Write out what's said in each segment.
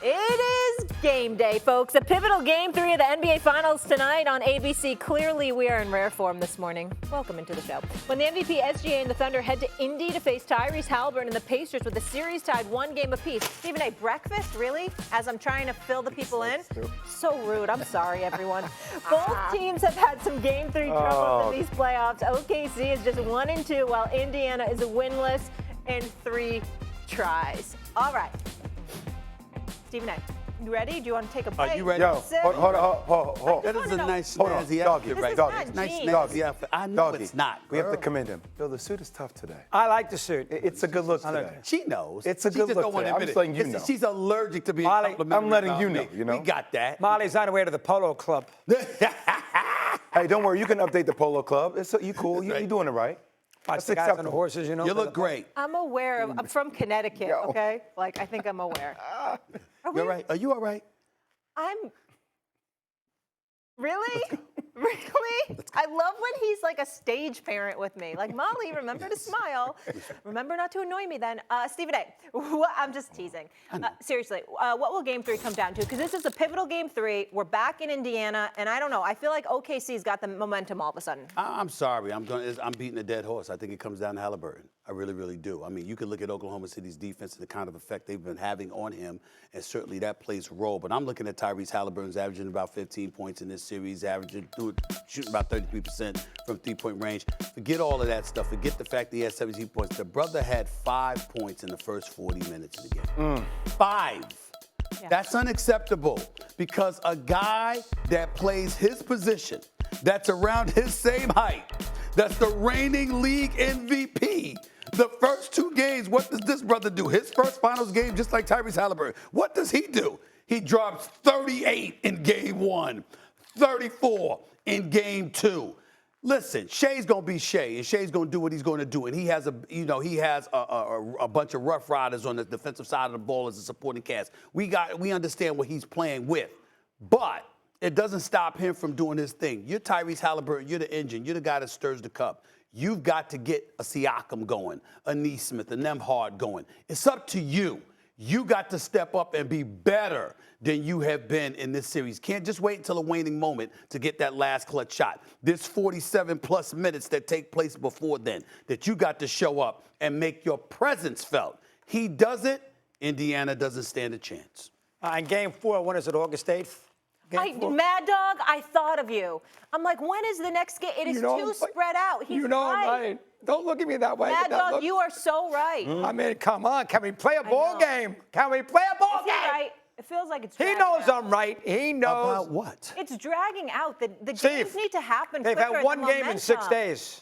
It is game day, folks. A pivotal game 3 of the NBA Finals tonight on ABC. Clearly, we are in rare form this morning. Welcome into the show. When the MVP, SGA, and the Thunder head to Indy to face Tyrese Haliburton and the Pacers with the series tied 1 game apiece. Stephen A., breakfast, really? As I'm trying to fill the people in? So rude. I'm sorry, everyone. Both teams have had some game 3 troubles in these playoffs. OKC is just 1-2, while Indiana is winless in 3 tries. All right. Stephen A., you ready? Do you want to take a bite? Are you ready? Yo, hold. That is a nice Hold on, snazzy doggy, outfit, This right? is doggy. not Nice jeans. snazzy outfit. I know Doggy. it's not. We have to girl. commend him. Bill, the suit is tough today. I like the suit. It's a good look today. She knows. It's a She good just look don't want to today. I'm admit just it. letting you Listen, know. she's allergic to being Molly, complimentary I'm letting about you me. know, you know? We got that. Molly's on her way to the Polo Club. Hey, don't worry. You can update the Polo Club. You cool. right. You doing it right. Watch That's the guys on the acceptable. horses, you know. You for look the- great. I'm aware of. I'm from Connecticut, Yo. okay? Like, I think I'm aware. You all right? Are you all right? I'm. Really? Really? I love when he's like a stage parent with me. Like, Molly, remember to smile. Remember not to annoy me then. Stephen A., I'm just teasing. Seriously, what will game 3 come down to? Because this is a pivotal game 3. We're back in Indiana, and I don't know. I feel like OKC's got the momentum all of a sudden. I'm sorry. I'm beating a dead horse. I think it comes down to Haliburton. I really, really do. I mean, you can look at Oklahoma City's defense and the kind of effect they've been having on him, and certainly that plays a role. But I'm looking at Tyrese Haliburton's averaging about 15 points in this series, shooting about 33% from three-point range. Forget all of that stuff. Forget the fact that he had 17 points. The brother had 5 points in the first 40 minutes of the game. 5. Yeah. That's unacceptable because a guy that plays his position, that's around his same height, that's the reigning league MVP. The first 2 games, what does this brother do? His first finals game, just like Tyrese Haliburton, what does he do? He drops 38 in game 1, 34 in game 2. Listen, Shea's gonna be Shea, and Shea's gonna do what he's gonna do, and he has a bunch of rough riders on the defensive side of the ball as a supporting cast. We understand what he's playing with, but it doesn't stop him from doing his thing. You're Tyrese Haliburton. You're the engine. You're the guy that stirs the cup. You've got to get a Siakam going, a Neesmith, a Nembhard going. It's up to you. You got to step up and be better than you have been in this series. Can't just wait until a waning moment to get that last clutch shot. There's 47-plus minutes that take place before then that you got to show up and make your presence felt. He does it, Indiana doesn't stand a chance. In game 4, when is it, August 8th? Game 4? Mad Dog, I thought of you. I'm like, when is the next game? It is too spread out. He's You know I'm right. Don't look at me that way. Mad Dog, you are so right. I mean, come on. Can we play a ball game? Can we play a ball Is he game? right? It feels like it's He dragging knows out. I'm right. He knows. About what? It's dragging out. The Steve, games need to happen They've quicker. had 1 game in 6 days.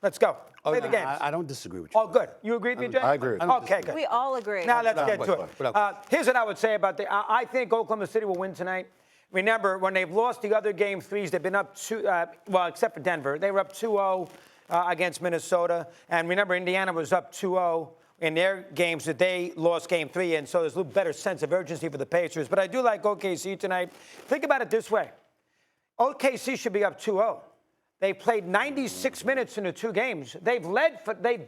Let's go. Play the games. I don't disagree with you. Oh, good. You agree with me, Jay? I agree with you. Okay, good. We all agree. Now let's get to What it. Here's what I would say about I think Oklahoma City will win tonight. Remember, when they've lost the other game 3s, they've been up 2, well, except for Denver. They were up 2-0 against Minnesota. And remember, Indiana was up 2-0 in their games that they lost game 3. And so there's a little better sense of urgency for the Pacers. But I do like OKC tonight. Think about it this way. OKC should be up 2-0. They played 96 minutes in the 2 games. They've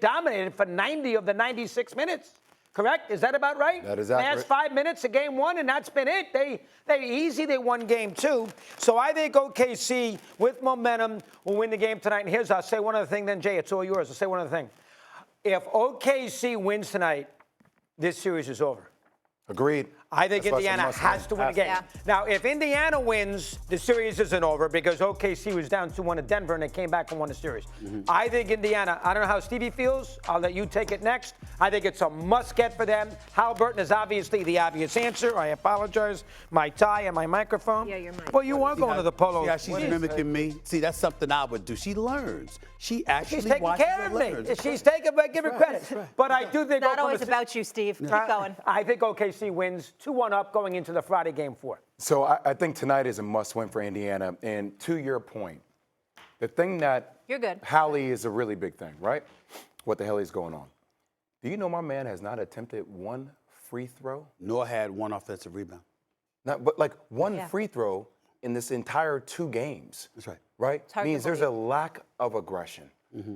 dominated for 90 of the 96 minutes. Correct? Is that about right? That is accurate. Last 5 minutes of game 1, and that's been it. They won game 2. So I think OKC, with momentum, will win the game tonight. And I'll say one other thing then, Jay, it's all yours. I'll say one other thing. If OKC wins tonight, this series is over. Agreed. I think That's why it's a Indiana must has win. to win the game. Yeah. Now, if Indiana wins, the series isn't over because OKC was down 2-1 at Denver and they came back and won the series. I think Indiana, I don't know how Stevie feels. I'll let you take it next. I think it's a must-get for them. Haliburton is obviously the obvious answer. I apologize. My tie and my microphone. Yeah, your mic. Well, you are going to the Polo. See how she's mimicking me? See, that's something I would do. She learns. She actually She's taking watches care of and me. learns. She's taking, give her credit. But I do think Not Oklahoma always City- about you, Steve. Keep going. I think OKC wins 2-1 up going into the Friday game 4. So I think tonight is a must-win for Indiana. And to your point, the thing that You're good. Hallie is a really big thing, right? What the hell is going on? Do you know my man has not attempted 1 free throw? Nor had 1 offensive rebound. Not, but like 1 Yeah. free throw in this entire 2 games. That's right. Right? hard to Means there's a lack of aggression.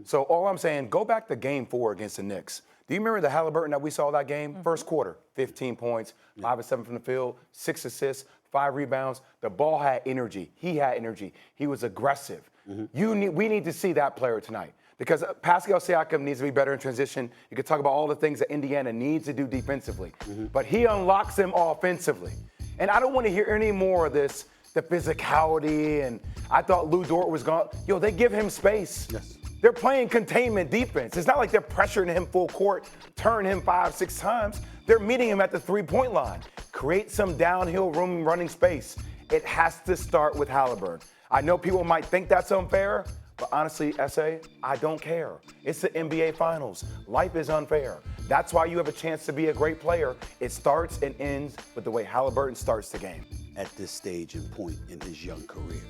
So all I'm saying, go back to game 4 against the Knicks. Do you remember the Haliburton that we saw that game? First quarter, 15 points, 5 of 7 from the field, 6 assists, 5 rebounds. The ball had energy. He had energy. He was aggressive. We need to see that player tonight because Pascal Siakam needs to be better in transition. You could talk about all the things that Indiana needs to do defensively, but he unlocks them offensively. And I don't want to hear any more of this, the physicality, and I thought Lou Dort was gone. Yo, they give him space. Yes. They're playing containment defense. It's not like they're pressuring him full court, turn him 5, 6 times. They're meeting him at the three-point line. Create some downhill room running space. It has to start with Haliburton. I know people might think that's unfair, but honestly, S.A., I don't care. It's the NBA Finals. Life is unfair. That's why you have a chance to be a great player. It starts and ends with the way Haliburton starts the game. At this stage and point in his young career.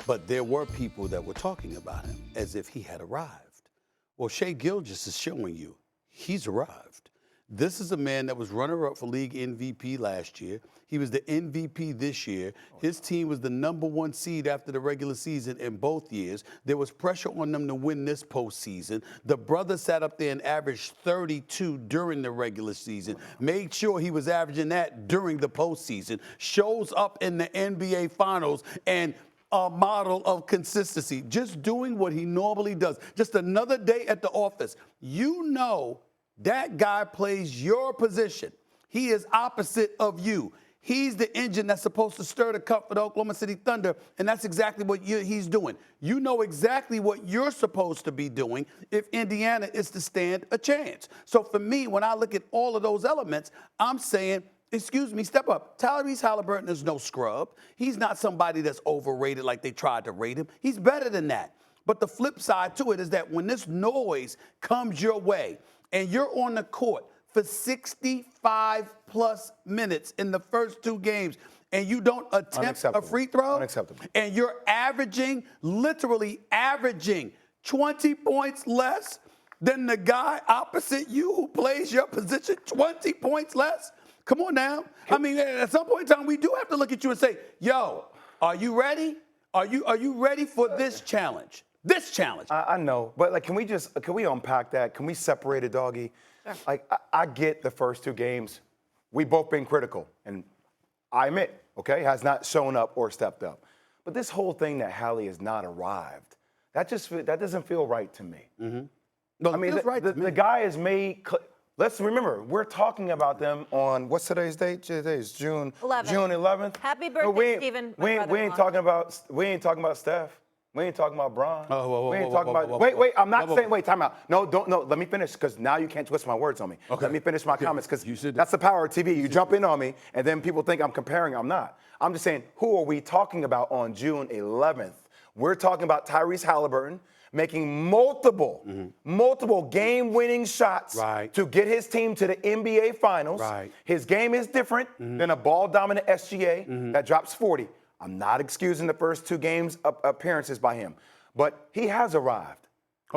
But there were people that were talking about him as if he had arrived. Well, Shai Gilgeous is showing you he's arrived. This is a man that was runner-up for league MVP last year. He was the MVP this year. His team was the #1 seed after the regular season in both years. There was pressure on them to win this postseason. The brother sat up there and averaged 32 during the regular season, made sure he was averaging that during the postseason, shows up in the NBA Finals, and a model of consistency, just doing what he normally does. Just another day at the office. You know that guy plays your position. He is opposite of you. He's the engine that's supposed to stir the cup for the Oklahoma City Thunder, and that's exactly what he's doing. You know exactly what you're supposed to be doing if Indiana is to stand a chance. So for me, when I look at all of those elements, I'm saying, excuse me, step up. Tyrese Haliburton is no scrub. He's not somebody that's overrated like they tried to rate him. He's better than that. But the flip side to it is that when this noise comes your way and you're on the court for 65-plus minutes in the first 2 games and you don't attempt a free throw, and you're literally averaging 20 points less than the guy opposite you who plays your position, 20 points less? Come on now. I mean, at some point in time, we do have to look at you and say, yo, are you ready? Are you ready for this challenge? This challenge. I know, but like, can we unpack that? Can we separate it, doggy? Sure. Like, I get the first 2 games. We've both been critical, and I admit, okay, has not shown up or stepped up. But this whole thing that Hallie has not arrived, that doesn't feel right to me. No, I mean, the guy has made. Let's remember, we're talking about them on, what's today's date? Today is June 11th. June 11th. Happy birthday, Stephen. We ain't talking about Steph. We ain't talking about Bron. We ain't talking about. Wait. I'm not saying. Wait, time out. No, don't. No, let me finish because now you can't twist my words on me. Okay. Let me finish my comments because that's the power of TV. You jump in on me and then people think I'm comparing. I'm not. I'm just saying, who are we talking about on June 11th? We're talking about Tyrese Haliburton making multiple game-winning shots to get his team to the NBA Finals. His game is different than a ball-dominant SGA that drops 40. I'm not excusing the first 2 games appearances by him, but he has arrived.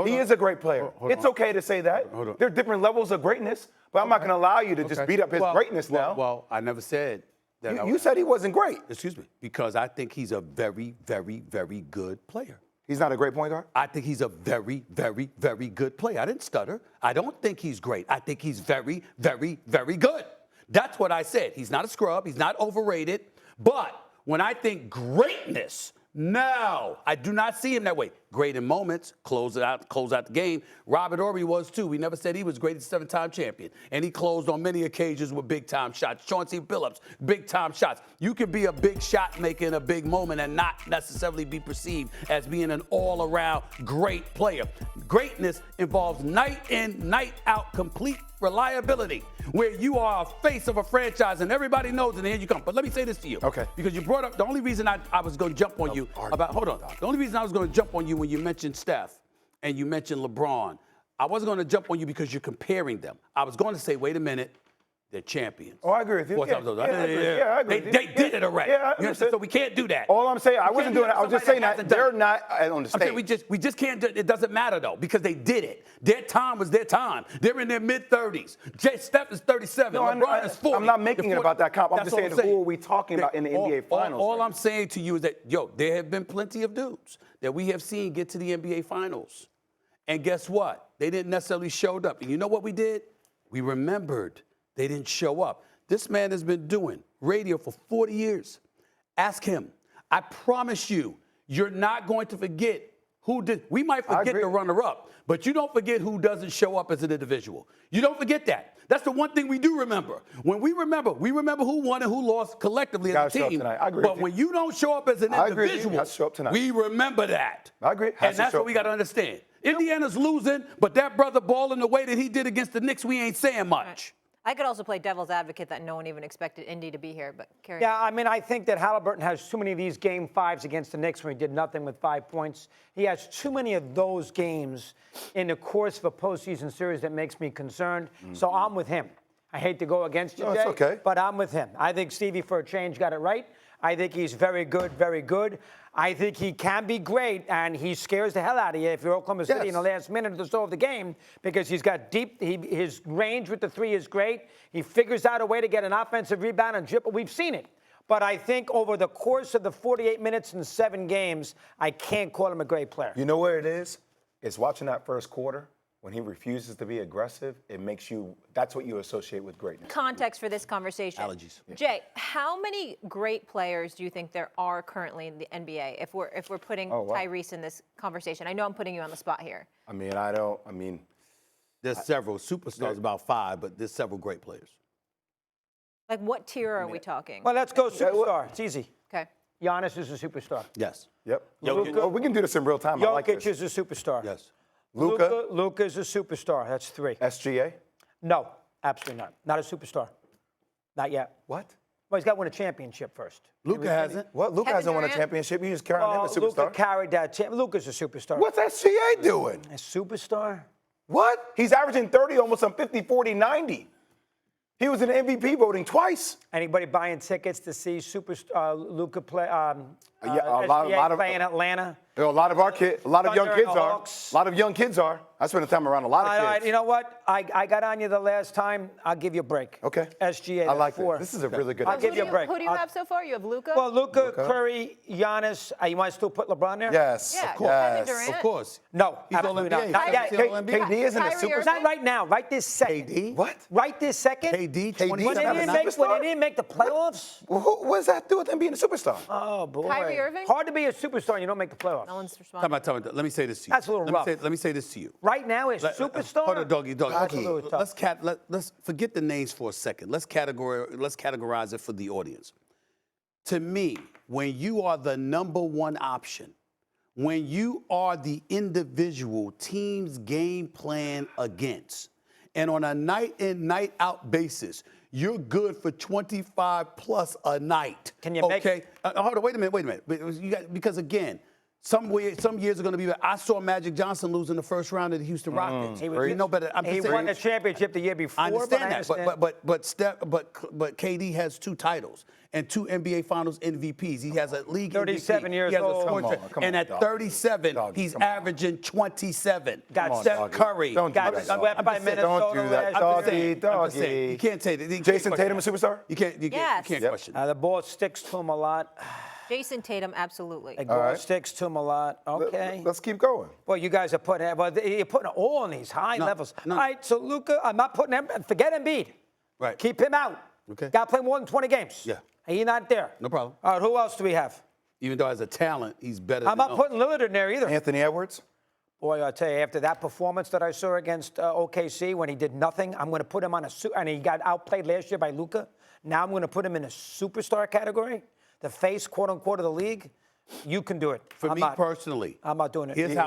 He is a great player. It's okay to say that. There are different levels of greatness, but I'm not going to allow you to just beat up his greatness now. Well, I never said that. You said he wasn't great. Excuse me. Because I think he's a very, very, very good player. He's not a great point guard? I think he's a very, very, very good player. I didn't stutter. I don't think he's great. I think he's very, very, very good. That's what I said. He's not a scrub. He's not overrated. But when I think greatness, no, I do not see him that way. Great in moments, close out the game. Robert Horry was too. We never said he was great. He's a 7-time champion. And he closed on many occasions with big-time shots. Chauncey Billups, big-time shots. You can be a big shot maker in a big moment and not necessarily be perceived as being an all-around great player. Greatness involves night in, night out, complete reliability, where you are a face of a franchise and everybody knows it, and here you come. But let me say this to you. Okay. Because you brought up, the only reason I was going to jump on you about, hold on. The only reason I was going to jump on you when you mentioned Steph and you mentioned LeBron, I wasn't going to jump on you because you're comparing them. I was going to say, wait a minute, they're champions. Oh, I agree with you. I agree. They did it already. Yeah, I so we can't do that. All I'm saying, I wasn't doing it. I was just saying that they're not on the stage. Okay, we just can't do it. It doesn't matter, though, because they did it. Their time was their time. They're in their mid-30s. Steph is 37. No, LeBron is 40. I'm not making it about that comp. I'm just saying, who are we talking about in the NBA Finals? All I'm saying to you is that, there have been plenty of dudes that we have seen get to the NBA Finals. And guess what? They didn't necessarily show up. And you know what we did? We remembered they didn't show up. This man has been doing radio for 40 years. Ask him. I promise you, you're not going to forget who did. We might forget the runner-up, but you don't forget who doesn't show up as an individual. You don't forget that. That's the one thing we do remember. When we remember who won and who lost collectively as a team. But when you don't show up as an individual, we remember that. I agree. And that's what we got to understand. Indiana's losing, but that brother balling the way that he did against the Knicks, we ain't saying much. I could also play devil's advocate that no one even expected Indy to be here, but carry on. Yeah, I mean, I think that Haliburton has too many of these game fives against the Knicks when he did nothing with 5 points. He has too many of those games in the course of a postseason series that makes me concerned. So I'm with him. I hate to go against you, Jay, okay. But I'm with him. I think Stevie, for a change, got it right. I think he's very good, very good. I think he can be great, and he scares the hell out of you if you're Oklahoma City in the last minute or so of the game because he's got deep. His range with the three is great. He figures out a way to get an offensive rebound and dribble. We've seen it. But I think over the course of the 48 minutes and 7 games, I can't call him a great player. You know where it is? It's watching that first quarter. When he refuses to be aggressive, it makes you, that's what you associate with greatness. Context for this conversation. Allergies. Jay, how many great players do you think there are currently in the NBA if we're putting Tyrese in this conversation? I know I'm putting you on the spot here. There's several superstars, about 5, but there's several great players. Like what tier are we talking? Well, let's go superstar. It's easy. Okay. Giannis is a superstar. Yes. Yep. We can do this in real time. I like Jokic this. is a superstar. Yes. Luka is a superstar. That's 3. SGA? No, absolutely not. Not a superstar. Not yet. What? Well, he's got to win a championship first. Luka hasn't. What? Luka hasn't won a championship. You just carry on him a superstar. Luka carried that. Luka's a superstar. What's SGA doing? A superstar? What? He's averaging 30 almost on 50, 40, 90. He was in MVP voting twice. Anybody buying tickets to see Luka play? A lot of play in Atlanta. A lot of our kids, a lot of young kids are. A lot of young kids are. I spend the time around a lot of kids. All right, you know what? I got on you the last time. I'll give you a break. Okay. SGA. I like 4. this. This is a really good. I'll give you a break. Who do you have so far? You have Luka? Well, Luka, Curry, Giannis. You want to still put LeBron there? Yes. Yeah, Of course. Kevin Durant. Of course. No, He's absolutely all-NBA. not. Not yet. KD isn't a Kyrie superstar. Not right now. Right this second. KD? What? Right this second. KD, KD When 's they not a didn't make, superstar? when they didn't make the playoffs. Well, what does that have to do with him being a superstar? Oh boy. Kyrie Irving? Hard to be a superstar and you don't make the playoffs. No one's responding. Time out. Let me say this to you. That's a little rough. Let me say this to you. Right now, is superstar. Hold on, doggy. Absolutely tough. Let's forget the names for a second. Let's categorize it for the audience. To me, when you are the number one option, when you are the individual team's game plan against, and on a night in, night out basis, you're good for 25 plus a night. Can you make? Okay. Hold on. Wait a minute. Because again. Some years are going to be. I saw Magic Johnson lose in the first round of the Houston Rockets. He know better. He won the championship the year before. I understand that, but KD has 2 titles and 2 NBA Finals MVPs. He has a league 37 MVP. years He has old. a scoring Come on, and at dog. 37, Doggy, he's come on. averaging 27. Got Steph Curry. Don't do Got that, swept dog. by I'm just saying, Minnesota don't do that, last doggy. year. I'm just saying, you can't say that. Jason Tatum a superstar? You can't question that. The ball sticks to him a lot. Jason Tatum, absolutely. The ball sticks to him a lot. Okay. Let's keep going. Well, you guys are putting you're putting it all on these high levels. No. All right, so Luka, I'm not putting him. Forget Embiid. Right. Keep him out. Okay. Got to play more than 20 games. Yeah. He's not there. No problem. All right, who else do we have? Even though as a talent, he's better. I'm not putting Lillard in there either. Anthony Edwards? Boy, I'll tell you, after that performance that I saw against OKC when he did nothing, I'm going to put him on and he got outplayed last year by Luka. Now I'm going to put him in a superstar category, the face, quote unquote, of the league. You can do it. For me personally, I'm not doing it. Here's my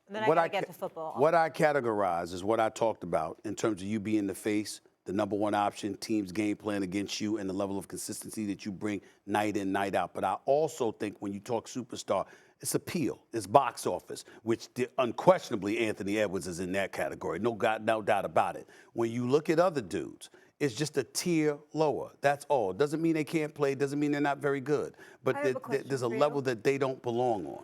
And then I gotta get to football. What I categorize is what I talked about in terms of you being the face, the number one option, team's game plan against you, and the level of consistency that you bring night in, night out. But I also think when you talk superstar, it's appeal, it's box office, which unquestionably Anthony Edwards is in that category. No doubt about it. When you look at other dudes, it's just a tier lower. That's all. Doesn't mean they can't play. Doesn't mean they're not very good. But there's a level that they don't belong on.